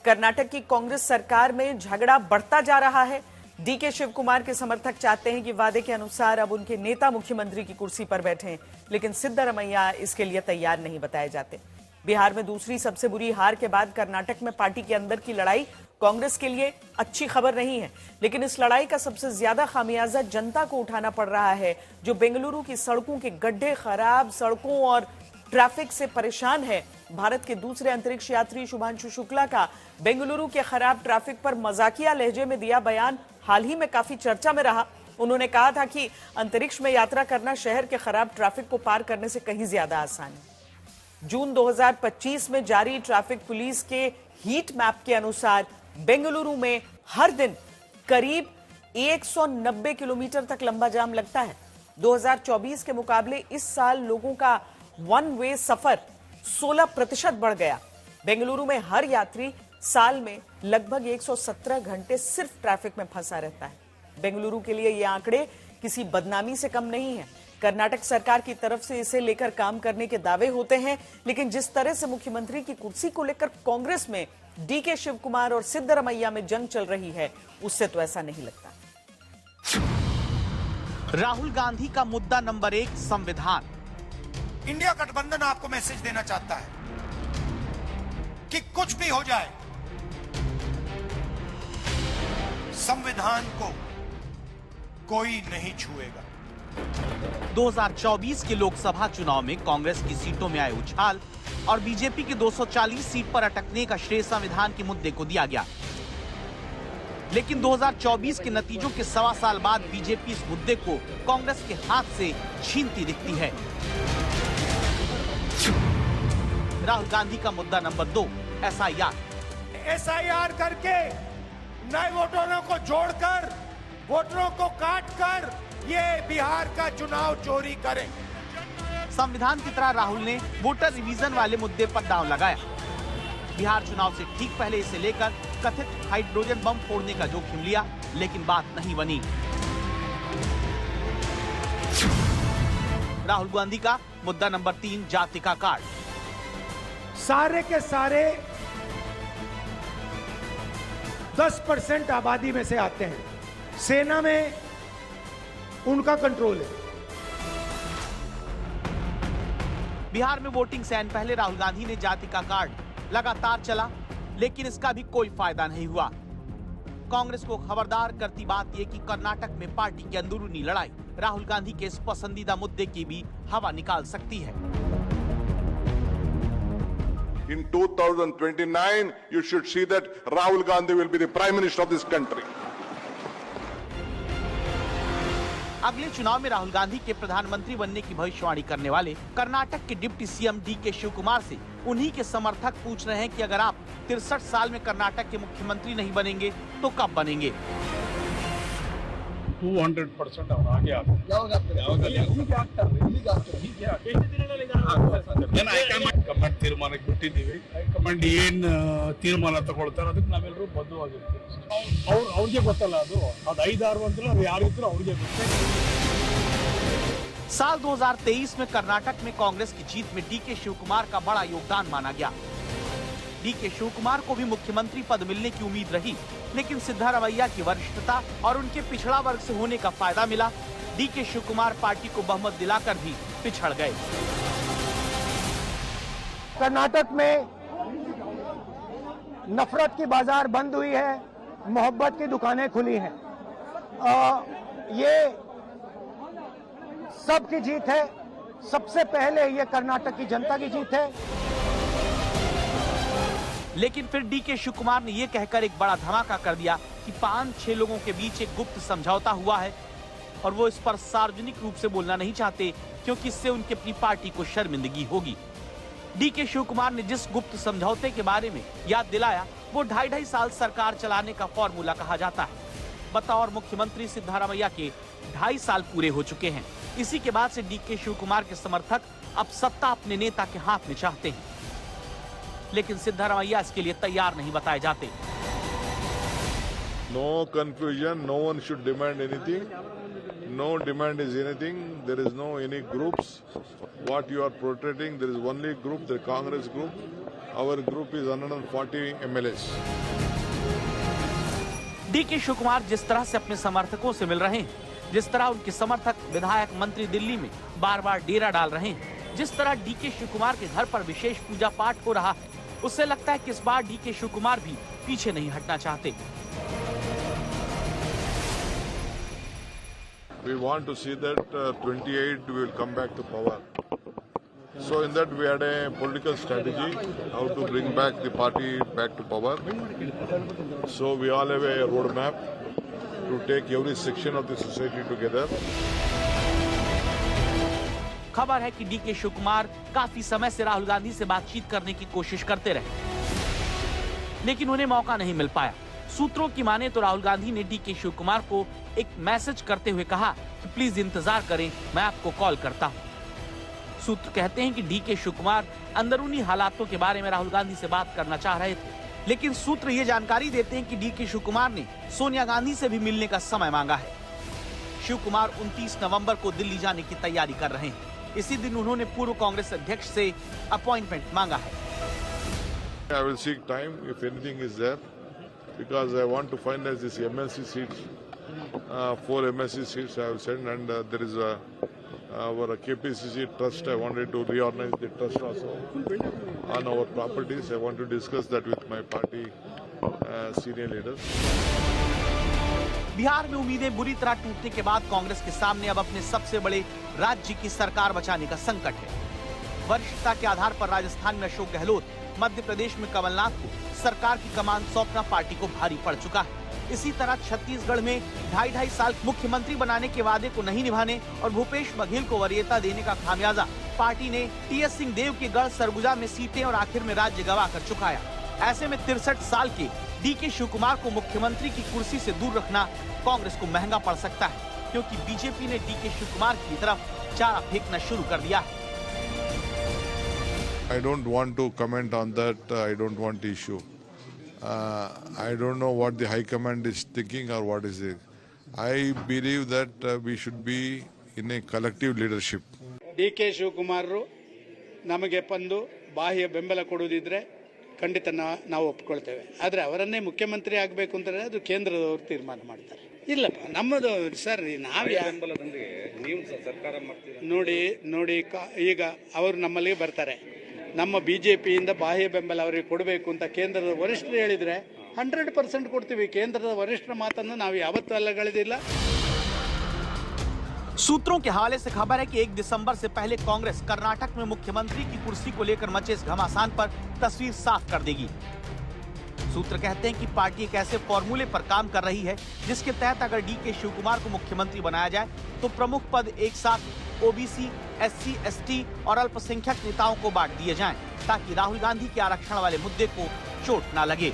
कर्नाटक की कांग्रेस सरकार में झगड़ा बढ़ता जा रहा है। डीके शिव कुमार के समर्थक चाहते हैं कि वादे के अनुसार अब उनके नेता मुख्यमंत्री की कुर्सी पर बैठें, लेकिन सिद्धरमैया इसके लिए तैयार नहीं बताए जाते। बिहार में दूसरी सबसे बुरी हार के बाद कर्नाटक में पार्टी के अंदर की लड़ाई कांग्रेस के लिए अच्छी खबर नहीं है, लेकिन इस लड़ाई का सबसे ज्यादा खामियाजा जनता को उठाना पड़ रहा है, जो बेंगलुरु की सड़कों के गड्ढे, खराब सड़कों और ट्रैफिक से परेशान है। भारत के दूसरे अंतरिक्ष यात्री शुभांशु शुक्ला का बेंगलुरु के खराब ट्रैफिक पर मजाकिया लहजे में दिया बयान हाल ही में काफी चर्चा में रहा। उन्होंने कहा था कि अंतरिक्ष में यात्रा करना शहर के खराब ट्रैफिक को पार करने से कहीं ज्यादा आसान है। जून 2025 में जारी ट्रैफिक पुलिस के हीट मैप के अनुसार बेंगलुरु में हर दिन करीब 190 किलोमीटर तक लंबा जाम लगता है। 2024 के मुकाबले इस साल लोगों का वन वे सफर 16% बढ़ गया। बेंगलुरु में हर यात्री साल में लगभग 117 घंटे सिर्फ ट्रैफिक में फंसा रहता है। बेंगलुरु के लिए ये आंकड़े किसी बदनामी से कम नहीं है। कर्नाटक सरकार की तरफ से इसे लेकर काम करने के दावे होते हैं, लेकिन जिस तरह से मुख्यमंत्री की कुर्सी को लेकर कांग्रेस में डीके शिव कुमार और सिद्धरमैया में जंग चल रही है, उससे तो ऐसा नहीं लगता। राहुल गांधी का मुद्दा नंबर 1 संविधान। इंडिया गठबंधन आपको मैसेज देना चाहता है कि कुछ भी हो जाए, संविधान को कोई नहीं छुएगा। 2024 के लोकसभा चुनाव में कांग्रेस की सीटों में आए उछाल और बीजेपी की 240 सीट पर अटकने का श्रेय संविधान के मुद्दे को दिया गया, लेकिन 2024 के नतीजों के 1.25 साल बाद बीजेपी इस मुद्दे को कांग्रेस के हाथ से छीनती दिखती है। राहुल गांधी का मुद्दा नंबर 2 एसआईआर करके नए वोटरों को जोड़कर, वोटरों को काटकर ये बिहार का चुनाव चोरी करें। संविधान की तरह राहुल ने वोटर रिवीजन वाले मुद्दे पर दांव लगाया। बिहार चुनाव से ठीक पहले इसे लेकर कथित हाइड्रोजन बम फोड़ने का जोखिम लिया, लेकिन बात नहीं बनी। राहुल गांधी का मुद्दा नंबर 3 जाति का कार्ड। सारे के सारे 10% आबादी में से आते हैं, सेना में उनका कंट्रोल है। बिहार में वोटिंग से पहले राहुल गांधी ने जाति का कार्ड लगातार चला, लेकिन इसका भी कोई फायदा नहीं हुआ। कांग्रेस को खबरदार करती बात यह कि कर्नाटक में पार्टी की अंदरूनी लड़ाई राहुल गांधी के इस पसंदीदा मुद्दे की भी हवा निकाल सकती है। In 2029, you should see that Rahul Gandhi will be the Prime Minister of this country. अगले चुनाव में राहुल गांधी के प्रधानमंत्री बनने की भविष्यवाणी करने वाले कर्नाटक के deputy CM DK Shivakumar से उन्हीं के समर्थक पूछ रहे हैं कि अगर आप 63 साल में कर्नाटक के मुख्यमंत्री नहीं बनेंगे तो कब बनेंगे। 200% ಅವ್ರು ಹಾಗೆ ಹೈಕಮಾಂಡ್ ತೀರ್ಮಾನಕ್ಕೆ ಬಿಟ್ಟಿದ್ದೀವಿ. ಹೈಕಮಾಂಡ್ ಏನ್ ತೀರ್ಮಾನ ತಗೊಳ್ತಾರೆ ಅದಕ್ಕೆ ನಾವೆಲ್ಲರೂ ಬದ್ಧವಾಗಿರ್ತೀವಿ. ಅವ್ರಿಗೆ ಗೊತ್ತಲ್ಲ, ಅದು 5-6 ಅಂತಲ್ಲ, ಅದು ಯಾರಿದ್ರು ಅವ್ರಿಗೆ ಗೊತ್ತಿಲ್ಲ। साल 2023 में कर्नाटक में कांग्रेस की जीत में डीके शिव कुमार का बड़ा योगदान माना गया। डीके शिव कुमार को भी मुख्यमंत्री पद मिलने की उम्मीद रही, लेकिन सिद्धरमैया की वरिष्ठता और उनके पिछड़ा वर्ग से होने का फायदा मिला। डीके शिव कुमार पार्टी को बहुमत दिलाकर भी पिछड़ गए। कर्नाटक में नफरत की बाजार बंद हुई है, मोहब्बत की दुकानें खुली हैं। ये सबकी जीत है। सबसे पहले ये कर्नाटक की जनता की जीत है। लेकिन फिर डीके शिव कुमार ने यह कहकर एक बड़ा धमाका कर दिया कि 5-6 लोगों के बीच एक गुप्त समझौता हुआ है और वो इस पर सार्वजनिक रूप से बोलना नहीं चाहते, क्योंकि इससे उनकी अपनी पार्टी को शर्मिंदगी होगी। डीके शिव कुमार ने जिस गुप्त समझौते के बारे में याद दिलाया, वो 2.5 साल सरकार चलाने का फॉर्मूला कहा जाता है। बतौर मुख्यमंत्री सिद्धरमैया के 2.5 साल पूरे हो चुके हैं। इसी के बाद से डीके शिव कुमार के समर्थक अब सत्ता अपने नेता के हाथ में चाहते हैं, लेकिन सिद्धरमैया इसके लिए तैयार नहीं बताए जाते। No confusion, no one should demand anything. No demand is anything. There is no any groups. What you are protecting, there is only group, the Congress group. Our group is 140 MLAs. DK Shivakumar जिस तरह से अपने समर्थकों से मिल रहे हैं, जिस तरह उनके समर्थक विधायक मंत्री दिल्ली में बार बार डेरा डाल रहे हैं, जिस तरह डीके शिवकुमार के घर पर विशेष पूजा पाठ हो रहा है, उससे लगता है कि इस बार डीके शिवकुमार भी पीछे नहीं हटना चाहते। We want to see that 28 we will come back to power. So in that we had a political strategy how to bring back the party back to power. So we all have a roadmap to take every section of the society together. खबर है कि DK Shivkumar काफी समय से राहुल गांधी से बातचीत करने की कोशिश करते रहे, लेकिन उन्हें मौका नहीं मिल पाया। सूत्रों की माने तो राहुल गांधी ने डीके शिवकुमार को एक मैसेज करते हुए कहा कि प्लीज इंतजार करें, मैं आपको कॉल करता हूं। सूत्र कहते हैं कि डीके शिवकुमार अंदरूनी हालातों के बारे में राहुल गांधी से बात करना चाह रहे थे, लेकिन सूत्र ये जानकारी देते हैं कि डीके शिवकुमार ने सोनिया गांधी से भी मिलने का समय मांगा है। शिवकुमार 29 नवंबर को दिल्ली जाने की तैयारी कर रहे हैं। इसी दिन उन्होंने पूर्व कांग्रेस अध्यक्ष से अपॉइंटमेंट मांगा है। I will seek time if anything is there because I want to finalize this MLC seats. 4 MLC seats I have sent, and there is our KPCC trust. I wanted to reorganize the trust also on our properties. I want to discuss that with my party senior leaders. Bihar में उम्मीदें बुरी तरह टूटने के बाद कांग्रेस के सामने अब अपने सबसे बड़े राज्य की सरकार बचाने का संकट है। वरिष्ठता के आधार पर राजस्थान में अशोक गहलोत, मध्य प्रदेश में कमलनाथ को सरकार की कमान सौंपना पार्टी को भारी पड़ चुका है। इसी तरह छत्तीसगढ़ में 2.5 साल मुख्यमंत्री बनाने के वादे को नहीं निभाने और भूपेश बघेल को वरीयता देने का खामियाजा पार्टी ने टीएस सिंहदेव के गढ़ सरगुजा में सीटें और आखिर में राज्य गंवा कर चुकाया। ऐसे में 63 साल के डीके शिवकुमार को मुख्यमंत्री की कुर्सी से दूर रखना कांग्रेस को महंगा पड़ सकता है, क्योंकि बीजेपी ने डीके शिवकुमार की तरफ चारा फेंकना शुरू कर दिया है। I don't want to comment on that. I don't want to issue. I don't know what the High Command is thinking or what is it. I believe that we should be in a collective leadership. DK ಶಿವಕುಮಾರರು ನಮಗೆ ಬಂದು ಬಾಹ್ಯ ಬೆಂಬಲ ಕೊಡುವುದಿದ್ರೆ ಖಂಡಿತ ನಾವು ಒಪ್ಕೊಳ್ತೇವೆ. ಆದರೆ ಅವರನ್ನೇ ಮುಖ್ಯಮಂತ್ರಿ ಆಗಬೇಕು ಅಂತಂದ್ರೆ ಅದು ಕೇಂದ್ರದವರು ತೀರ್ಮಾನ ಮಾಡ್ತಾರೆ. ಇಲ್ಲಪ್ಪ, ನಮ್ಮದು ಸರ್, ನಾವು ನೀವು ಸರ್ಕಾರ ಮಾಡ್ತೀವಿ ನೋಡಿ ಈಗ ಅವರು ನಮ್ಮಲ್ಲಿ ಬರ್ತಾರೆ. ನಮ್ಮ ಬಿಜೆಪಿಯಿಂದ ಬಾಹ್ಯ ಬೆಂಬಲ ಅವರಿಗೆ ಕೊಡಬೇಕು ಅಂತ ಕೇಂದ್ರದ ವರಿಷ್ಠರು ಹೇಳಿದ್ರೆ 100% ಕೊಡ್ತೀವಿ. ಕೇಂದ್ರದ ವರಿಷ್ಠರ ಮಾತನ್ನು ನಾವು ಯಾವತ್ತೂ ಅಲ್ಲಗಳೆದಿಲ್ಲ। सूत्रों के हवाले से खबर है कि 1 दिसंबर से पहले कांग्रेस कर्नाटक में मुख्यमंत्री की कुर्सी को लेकर मचे इस घमासान पर तस्वीर साफ कर देगी। सूत्र कहते हैं कि पार्टी एक ऐसे फॉर्मूले पर काम कर रही है जिसके तहत अगर डीके शिवकुमार को मुख्यमंत्री बनाया जाए तो प्रमुख पद एक साथ ओबीसी, एससी, एसटी और अल्पसंख्यक नेताओं को बांट दिए जाएं, ताकि राहुल गांधी के आरक्षण वाले मुद्दे को चोट न लगे।